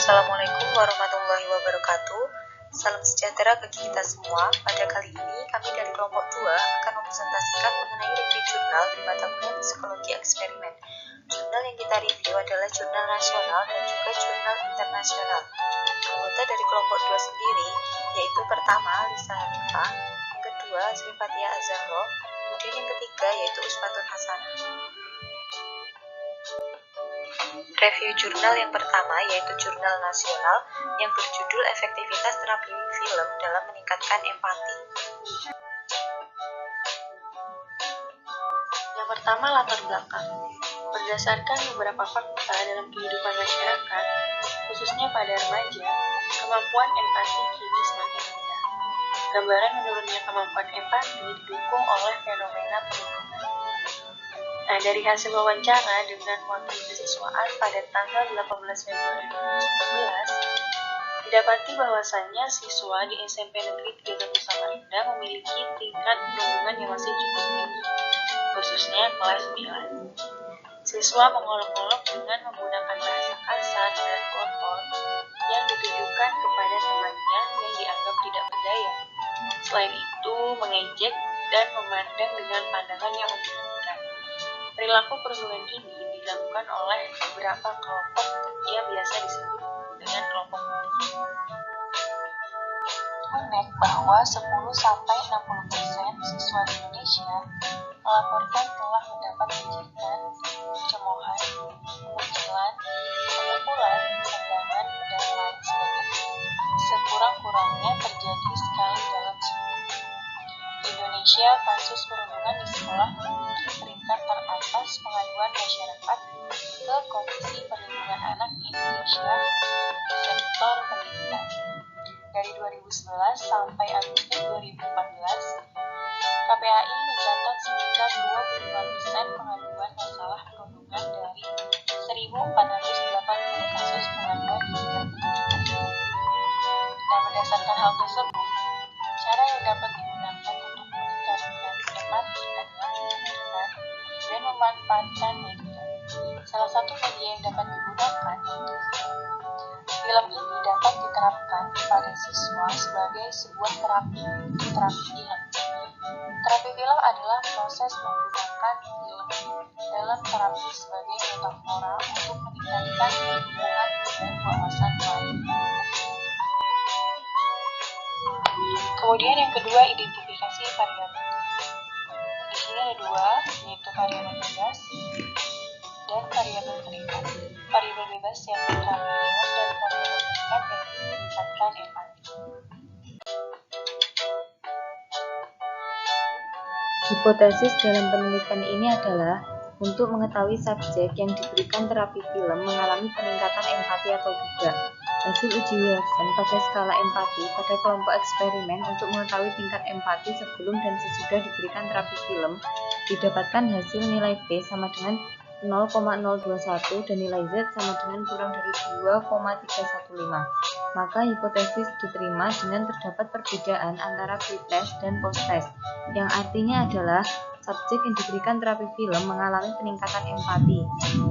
Assalamualaikum warahmatullahi wabarakatuh. Salam sejahtera bagi kita semua. Pada kali ini kami dari kelompok 2 akan mempresentasikan mengenai review jurnal di mata kuliah Psikologi Eksperimen. Jurnal yang kita review adalah jurnal nasional dan juga jurnal internasional. Anggota dari kelompok 2 sendiri yaitu pertama Lisa Hanifah, yang kedua Sri Fathia Az-Zahra, kemudian yang ketiga yaitu Uswatun Hasanah. Review jurnal yang pertama yaitu jurnal nasional yang berjudul Efektivitas Terapi Film dalam Meningkatkan Empati. Yang pertama, latar belakang. Berdasarkan beberapa fakta dalam kehidupan masyarakat, khususnya pada remaja, kemampuan empati kini semakin rendah. Gambaran menurunnya kemampuan empati didukung oleh fenomena perlindungan. Nah, dari hasil wawancara dengan wakil kesiswaan pada tanggal 18 Februari 2019, didapati bahwasannya siswa di SMP Negeri 31 Samarinda memiliki tingkat perundungan yang masih cukup tinggi, khususnya kelas 9. Siswa mengolok-olok dengan menggunakan bahasa kasar dan kotor yang ditujukan kepada temannya yang dianggap tidak berdaya. Selain itu, mengejek dan memandang dengan pandangan yang menyudutkan. Perilaku perundungan ini dilakukan oleh beberapa kelompok yang biasa disebut dengan kelompok putih. Unek bahwa 10-60% siswa di Indonesia melaporkan telah mendapat ejekan, cemoohan, pengucilan, pemukulan, tendangan, dan lain sebagainya. Sekurang-kurangnya terjadi sekali dalam seminggu. Di Indonesia, kasus perundungan di sekolah memiliki peringkat teratas pengaduan masyarakat ke Komisi Perlindungan Anak Indonesia di sektor pendidikan. Dari 2011 sampai Agustus 2014, KPAI mencatat sekitar 25% pengaduan masalah perundungan dari 1.480 kasus pengaduan di bidang pendidikan. Nah, berdasarkan hal tersebut, cara yang dapat digunakan untuk meningkatkan empati adalah menggunakan dan memanfaatkan media. Salah satu media yang dapat digunakan yaitu film. Film ini dapat diterapkan pada siswa sebagai sebuah terapi film. Terapi film adalah proses menggunakan film dalam terapi sebagai metafora untuk meningkatkan pengetahuan dan wawasan lain. Kemudian yang kedua, identifikasi variabel. Di sini ada dua, yaitu variabel bebas dan variabel terikat. Variabel bebas yang diterapkan dan variabel terikat yang meningkatkan empati. Hipotesis dalam penelitian ini adalah untuk mengetahui subjek yang diberikan terapi film mengalami peningkatan empati atau tidak. Hasil uji Wilson pada skala empati pada kelompok eksperimen untuk mengetahui tingkat empati sebelum dan sesudah diberikan terapi film didapatkan hasil nilai B sama dengan 0,021 dan nilai Z sama dengan kurang dari 2,315. Maka hipotesis diterima dengan terdapat perbedaan antara pre-test dan post-test, yang artinya adalah subjek yang diberikan terapi film mengalami peningkatan empati.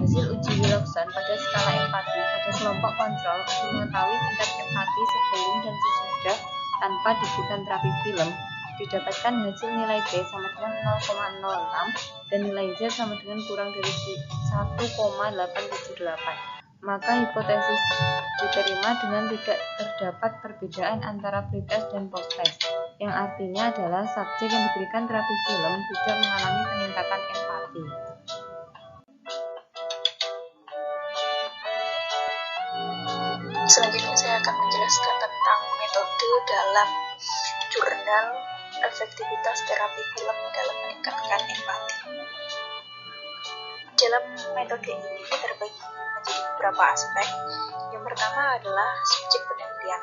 Hasil uji Wilson pada skala empati pada kelompok kontrol untuk mengetahui tingkat empati sebelum dan sesudah tanpa diberikan terapi film didapatkan hasil nilai B sama dengan 0,06 dan nilai Z sama dengan kurang dari 1,878. Maka hipotesis diterima dengan tidak terdapat perbedaan antara pre-test dan post-test, yang artinya adalah subjek yang diberikan terapi film tidak mengalami peningkatan empati. Selanjutnya saya akan menjelaskan tentang metode dalam jurnal efektivitas terapi film dalam meningkatkan empati. Dalam metode ini terbagi menjadi beberapa aspek. Yang pertama adalah subjek penelitian.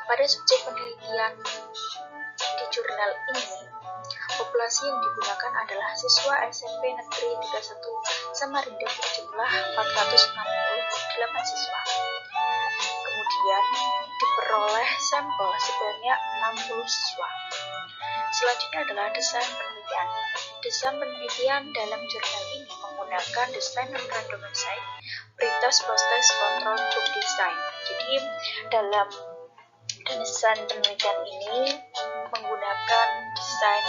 Pada subjek penelitian di jurnal ini, populasi yang digunakan adalah siswa SMP Negeri 31 Samarinda berjumlah 468 siswa. Kemudian diperoleh sampel sebanyak 60 siswa. Selanjutnya adalah desain penelitian. Desain penelitian dalam jurnal ini menggunakan desain non-randomized, pretest Pretest Post-Test Control Group Design. Jadi dalam desain penelitian ini menggunakan desain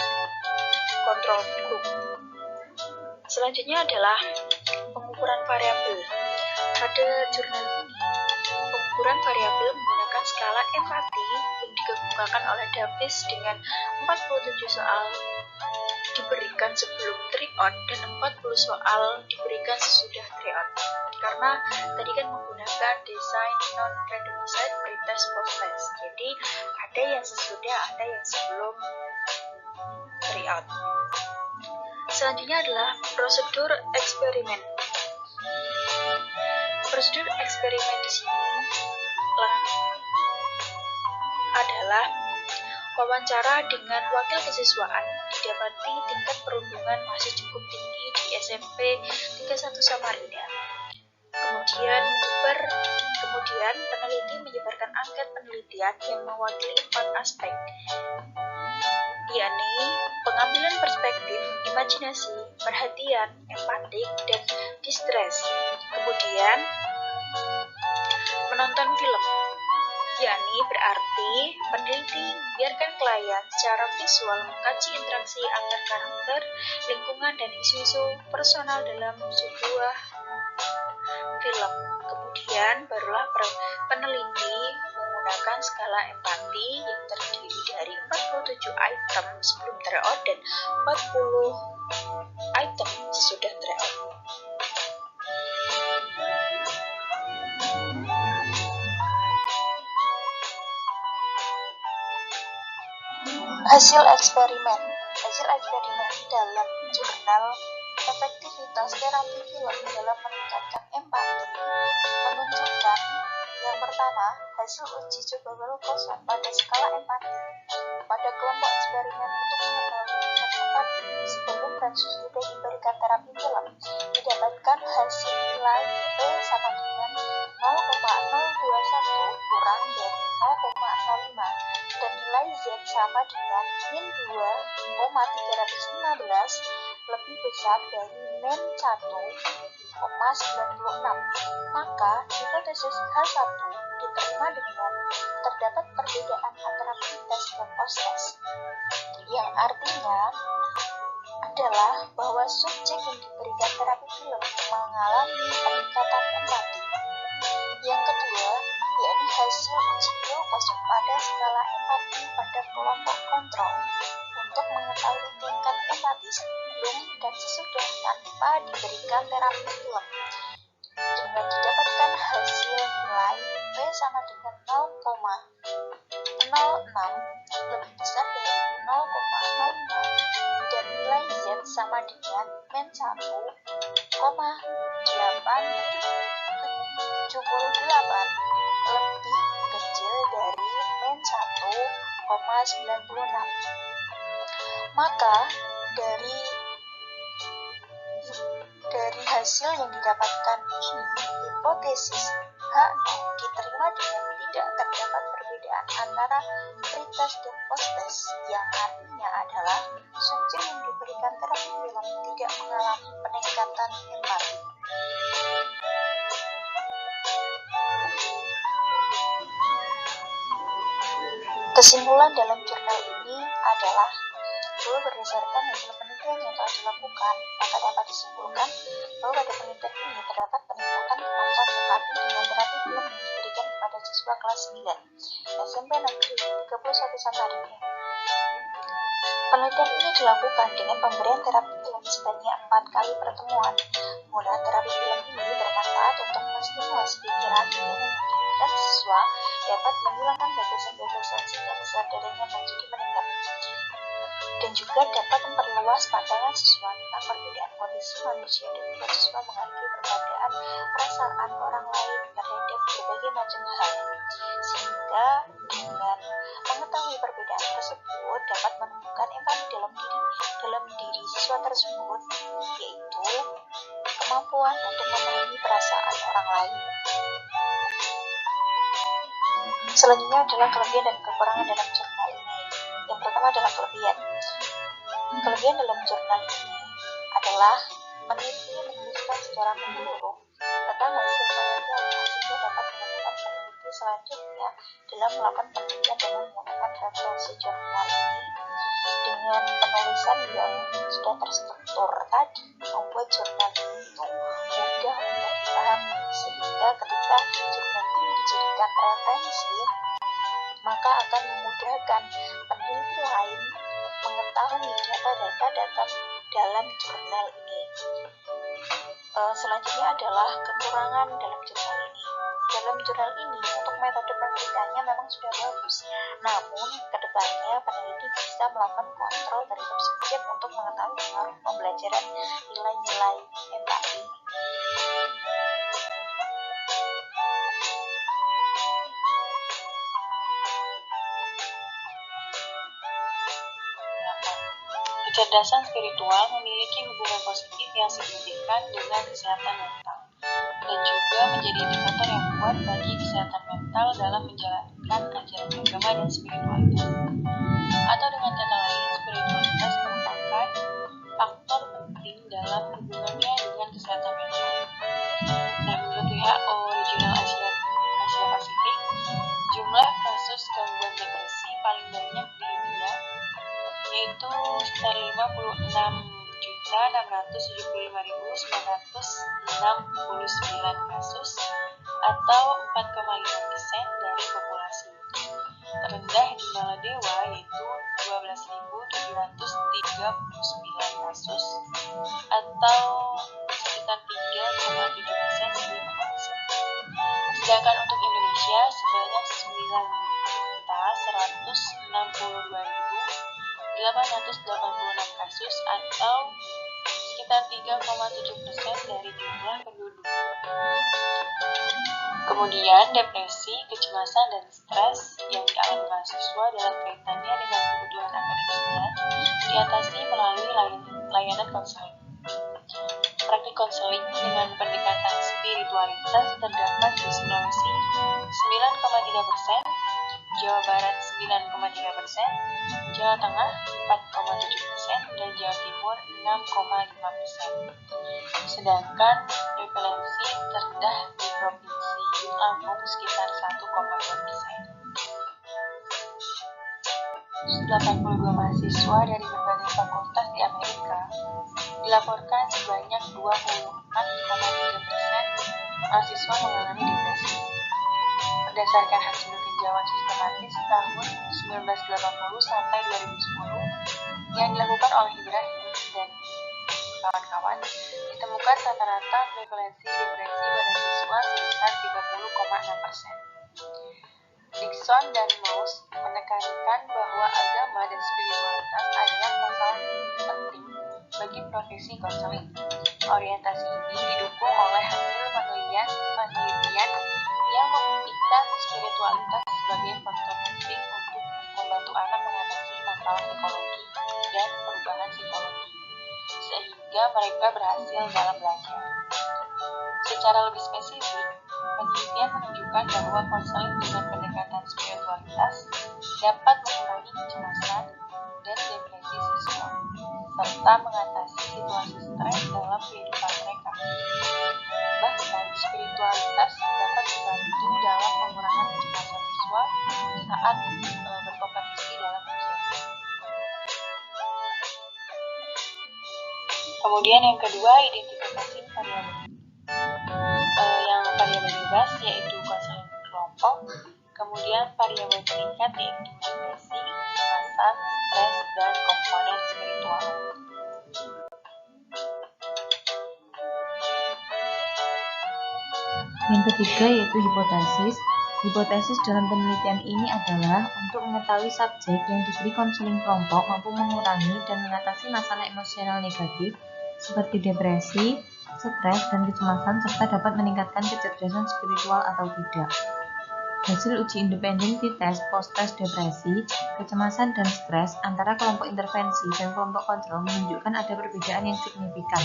control group. Selanjutnya adalah pengukuran variabel. Pada jurnal ini, pengukuran variabel menggunakan skala empati yang dikemukakan oleh Davis dengan 47 soal diberikan sebelum tryout dan 40 soal diberikan sesudah tryout. Karena tadi kan menggunakan desain non-randomized pretest post-test. Jadi ada yang sesudah, ada yang sebelum tryout. Selanjutnya adalah prosedur eksperimen. Prosedur eksperimen di sini adalah wawancara dengan wakil kesiswaan, didapati tingkat perundungan masih cukup tinggi di SMP 31 Samarinda. Kemudian peneliti menyebarkan angket penelitian yang mewakili 4 aspek, yakni pengambilan perspektif, imajinasi, perhatian, empatik, dan distress. Kemudian menonton film, yakni berarti peneliti membiarkan klien secara visual mengkaji interaksi antar karakter, lingkungan, dan isu-isu personal dalam sebuah film. Kemudian barulah peneliti menggunakan skala empati yang terdiri dari 47 item sebelum tryout dan 40 item sesudah tryout. Hasil eksperimen dalam jurnal efektivitas terapi film dalam meningkatkan empati menunjukkan yang pertama, hasil uji coba Wilcoxon pada skala empati pada kelompok eksperimen untuk mengetahui tingkat empati sebelum dan sesudah diberikan terapi film didapatkan hasil nilai P sama dengan 0,021 kurang dari 0,05 dan nilai Z sama dengan min 2,315 lebih besar dari min 1,96. Maka hipotesis H1 diterima dengan terdapat perbedaan antara pretest dan post-test, yang artinya adalah bahwa subjek yang diberikan terapi film mengalami peningkatan empati. Yang kedua, yakni hasil uji Wilcoxon pada skala empati pada kelompok kontrol untuk mengetahui tingkat empati sebelum dan sesudah tanpa diberikan terapi film dengan didapatkan hasil nilai P sama dengan 0,06 lebih besar dari 0,05 dan nilai Z sama dengan min 1,878 lebih kecil dari min 1,96. Maka dari hasil yang didapatkan ini, hipotesis H0 diterima dengan tidak terdapat perbedaan antara pretest dan post-test, yang artinya adalah subjek yang diberikan terapi film tidak mengalami peningkatan empati. Kesimpulan dalam jurnal ini adalah bahwa berdasarkan hasil penelitian yang telah dilakukan, maka dapat disimpulkan bahwa pada penelitian ini terdapat peningkatan kemampuan empati dengan terapi film yang diberikan kepada siswa kelas 9 SMP Negeri 31 Samarinda. Penelitian ini dilakukan dengan pemberian terapi film sebanyak 4 kali pertemuan. Penggunaan terapi film ini bermanfaat untuk menstimulasi pikiran dengan memungkinkan siswa dapat menghilangkan batasan-batasan sehingga kesadarannya menjadi meningkat, dan juga dapat memperluas pandangan siswa tentang perbedaan kondisi manusia dan membuat siswa menghargai perbedaan perasaan orang lain terhadap berbagai macam hal, sehingga dengan mengetahui perbedaan tersebut dapat menemukan empati dalam diri siswa tersebut, yaitu kemampuan untuk memahami perasaan orang lain. Selanjutnya adalah kelebihan dan kekurangan dalam jurnal ini. Yang pertama adalah kelebihan. Kelebihan dalam jurnal ini adalah peneliti menuliskan secara menyeluruh tentang hasil dalam melakukan penelitian dengan menggunakan referensi jurnal ini. Dengan penulisan yang sudah terstruktur tadi, membuat jurnal itu mudah untuk dipahami, sehingga ketika jurnal ini dijadikan referensi, maka akan memudahkan peneliti lain mengetahui data-data dalam jurnal ini. Selanjutnya adalah kekurangan dalam jurnal ini. Dalam jurnal ini, untuk metode penelitiannya memang sudah bagus, namun kedepannya peneliti bisa melakukan kontrol terhadap subjek untuk mengetahui pengaruh pembelajaran nilai-nilai MPAI. Kecerdasan spiritual memiliki hubungan positif yang signifikan dengan kesehatan mental, dan juga menjadi indikator yang kuat bagi kesehatan mental dalam menjalankan ajaran agama dan spiritualitas. Atau dengan kata lain, spiritualitas merupakan faktor penting dalam hubungannya dengan kesehatan mental. Nah, menurut WHO Regional Asia Pasifik, jumlah kasus gangguan depresi paling banyak di India, yaitu sekitar 56.675.969 kasus atau 4,5% dari populasi. Terendah di Maladewa yaitu 12.739 kasus atau sekitar 3,7% dari populasi. Sedangkan untuk Indonesia sebanyak 9.162.886 kasus atau sekitar 3,7% dari jumlah penduduk. Kemudian depresi, kecemasan, dan stres yang dialami mahasiswa dalam kaitannya dengan kebutuhan akademisnya diatasi melalui layanan konseling. Praktik konseling dengan pendekatan spiritualitas terdapat di Sulawesi 9,3%, Jawa Barat 9,3%, Jawa Tengah 4,7%, dan Jawa Timur 6,5%. Sedangkan prevalensi terendah di Provinsi Lampung sekitar 1,2%. 82 mahasiswa dari berbagai fakultas di Amerika dilaporkan sebanyak 24,3% mahasiswa mengalami depresi. Berdasarkan hasil tinjauan sistematis tahun 1980 sampai 2010 yang dilakukan oleh Ibrahim dan kawan-kawan, ditemukan rata-rata prevalensi depresi pada siswa sebesar 30,6%. Dixon dan Mouse menekankan bahwa agama dan spiritualitas adalah masalah penting bagi profesi konseling. Orientasi ini didukung oleh hasil penelitian yang membuktikan spiritualitas sebagai faktor penting untuk membantu anak mengatasi masalah psikologi dan perubahan psikologi, sehingga mereka berhasil dalam belajar. Secara lebih spesifik, penelitian menunjukkan bahwa konseling dengan pendekatan spiritualitas dapat mengurangi kecemasan dan depresi siswa, serta mengatasi situasi stres dalam kehidupan mereka. Bahkan, spiritualitas dapat membantu dalam pengurangan kecemasan siswa saat berkompetisi dalam ujian. Kemudian yang kedua, identifikasi variabel. Yang variabel bebas yaitu konseling kelompok, kemudian variabel tingkat yaitu depresi, kecemasan, stres, dan komponen spiritual. Yang ketiga yaitu hipotesis. Hipotesis dalam penelitian ini adalah untuk mengetahui subjek yang diberi konseling kelompok mampu mengurangi dan mengatasi masalah emosional negatif seperti depresi, stres, dan kecemasan serta dapat meningkatkan kecerdasan spiritual atau tidak. Hasil uji independen T-test post-test depresi, kecemasan, dan stres antara kelompok intervensi dan kelompok kontrol menunjukkan ada perbedaan yang signifikan,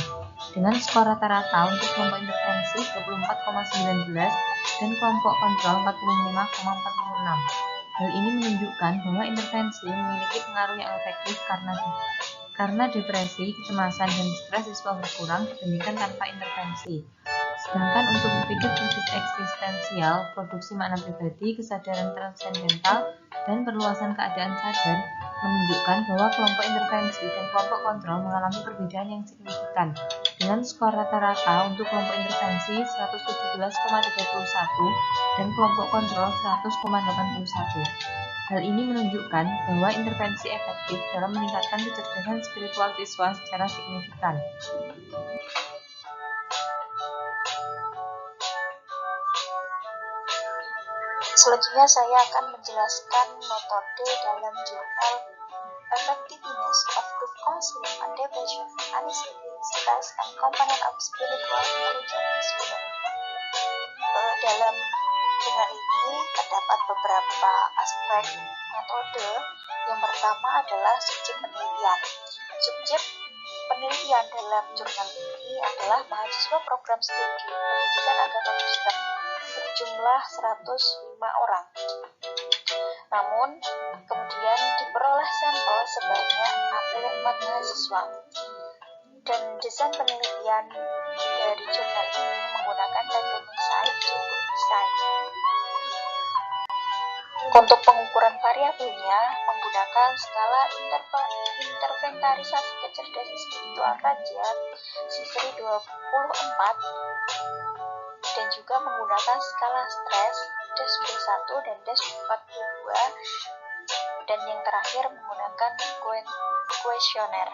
dengan skor rata-rata untuk kelompok intervensi 24,19 dan kelompok kontrol 45,46. Hal ini menunjukkan bahwa intervensi memiliki pengaruh yang efektif karena depresi, kecemasan, dan stres siswa berkurang dibandingkan tanpa intervensi. Sedangkan untuk berpikir kritis eksistensi sosial, produksi makna pribadi, kesadaran transendental, dan perluasan keadaan sadar menunjukkan bahwa kelompok intervensi dan kelompok kontrol mengalami perbedaan yang signifikan. Dengan skor rata-rata untuk kelompok intervensi 117,31 dan kelompok kontrol 100,81. Hal ini menunjukkan bahwa intervensi efektif dalam meningkatkan kecerdasan spiritual siswa secara signifikan. Selanjutnya saya akan menjelaskan metode dalam jurnal Effectiveness of Group Counseling on Depression, Anxiety, Stress, and Component of Spiritual Intelligence in Students. Dalam jurnal ini terdapat beberapa aspek metode. Yang pertama adalah subjek penelitian. Subjek penelitian dalam jurnal ini adalah mahasiswa program studi pendidikan agama Kristen berjumlah 105 orang. Namun, kemudian diperoleh sampel sebanyak 64 mahasiswa. Dan desain penelitian dari jurnal ini menggunakan dynamic side to group design. Untuk pengukuran variabelnya menggunakan skala interventarisasi kecerdasan spiritual raja Sisri 24 dan juga menggunakan skala stres DAS B1 dan DAS 42 dan yang terakhir menggunakan kuesioner.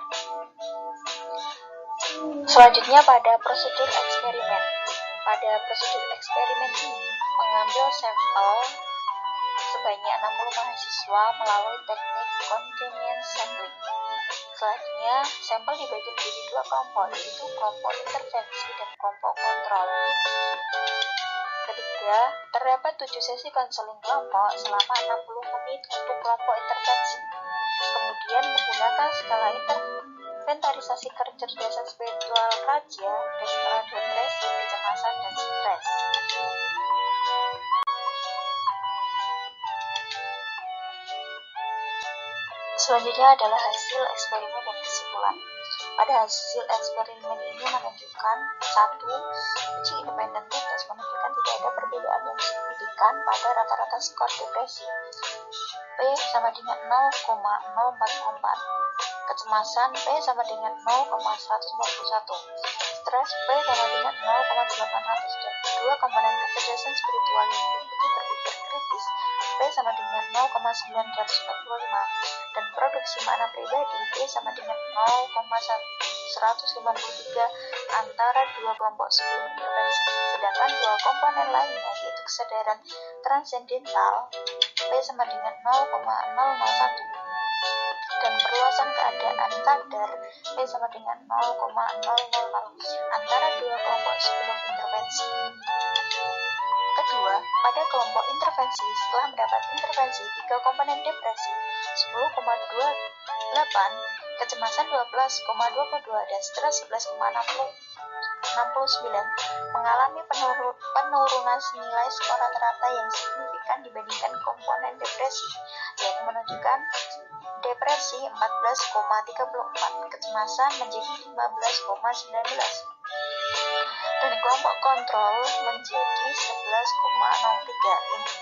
Selanjutnya pada prosedur eksperimen. Pada prosedur eksperimen ini mengambil sampel sebanyak 60 mahasiswa melalui teknik convenience sampling. Selanjutnya, sampel dibagi menjadi dua kelompok, yaitu kelompok intervensi dan kelompok kontrol. Ketiga, terdapat 7 sesi konseling kelompok selama 60 menit untuk kelompok intervensi. Kemudian menggunakan skala inventarisasi kecerdasan spiritual raja dan skala depresi, kecemasan, dan stres. Selanjutnya adalah hasil eksperimen dan kesimpulan. Pada hasil eksperimen ini menunjukkan 1. Uji independent test menunjukkan tidak ada perbedaan yang signifikan pada rata-rata skor depresi. P sama dengan 0,044. Kecemasan P sama dengan 0,151. Stres P sama dengan 0,800 dan kedua komponen kecerdasan spiritual yang diikuti berpikir kritis P sama dengan 0,945 dan produksi makna pribadi P sama dengan 0,153 antara dua kelompok sebelum intervensi. Sedangkan dua komponen lainnya yaitu kesadaran transendental P sama dengan 0,001 dan perluasan keadaan sadar P sama dengan 0,000 antara dua kelompok sebelum intervensi. Kedua, pada kelompok intervensi setelah mendapat intervensi 3 komponen depresi 10,28, kecemasan 12,22 dan stres 11,69 mengalami penurunan nilai skor rata-rata yang signifikan dibandingkan komponen depresi, yaitu menunjukkan depresi 14,34, kecemasan menjadi 15,19 dan kelompok kontrol menjadi 11,03. Ini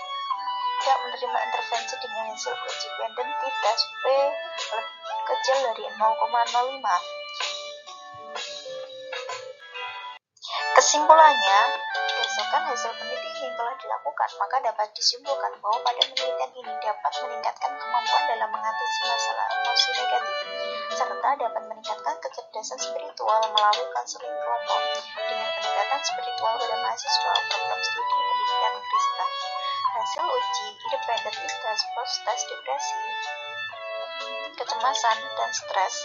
tidak menerima intervensi dengan hasil uji identitas P lebih kecil dari 0,05. Kesimpulannya, berdasarkan hasil penelitian yang telah dilakukan, maka dapat disimpulkan bahwa pada penelitian ini dapat meningkatkan kemampuan dalam mengatasi masalah emosi negatif, serta dapat meningkatkan kecerdasan spiritual melalui konseling kelompok dengan pendekatan spiritual pada mahasiswa program studi pendidikan Kristen. Hasil uji independent test post-test depresi, kecemasan, dan stres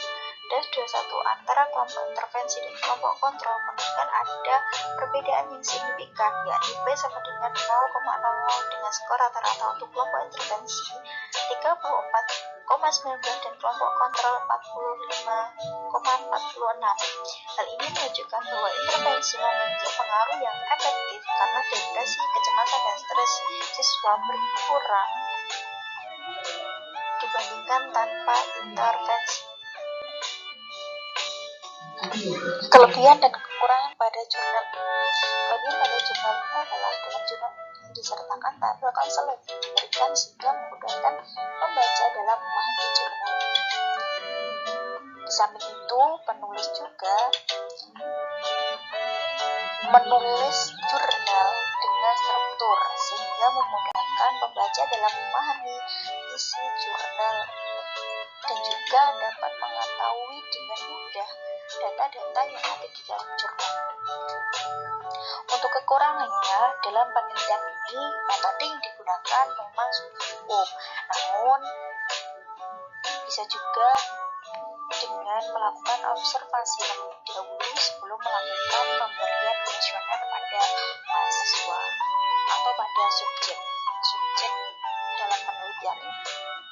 DAS 21 antara kelompok intervensi dan kelompok kontrol menunjukkan ada perbedaan yang signifikan, yakni P sama dengan 0,00 dengan skor rata-rata untuk kelompok intervensi 34,19 dan kelompok kontrol 45,46. Hal ini menunjukkan bahwa intervensi memiliki pengaruh yang efektif karena depresi, kecemasan, dan stres siswa berkurang dibandingkan tanpa intervensi. Kelebihan dan kekurangan pada jurnal. Kelebihan pada jurnal ini adalah dalam jurnal ini disertakan tabel konseling diberikan sehingga memudahkan pembaca dalam memahami jurnal. Di samping itu, penulis juga menulis jurnal dengan struktur sehingga memudahkan pembaca dalam memahami isi jurnal dan juga dapat mengetahui dengan mudah data-data yang ada di dalam jurnal. Untuk kekurangannya, dalam penelitian ini metode yang digunakan memang cukup, namun bisa juga dengan melakukan observasi terlebih dahulu sebelum melakukan pemberian kuesioner pada mahasiswa atau pada subjek dalam penelitian ini.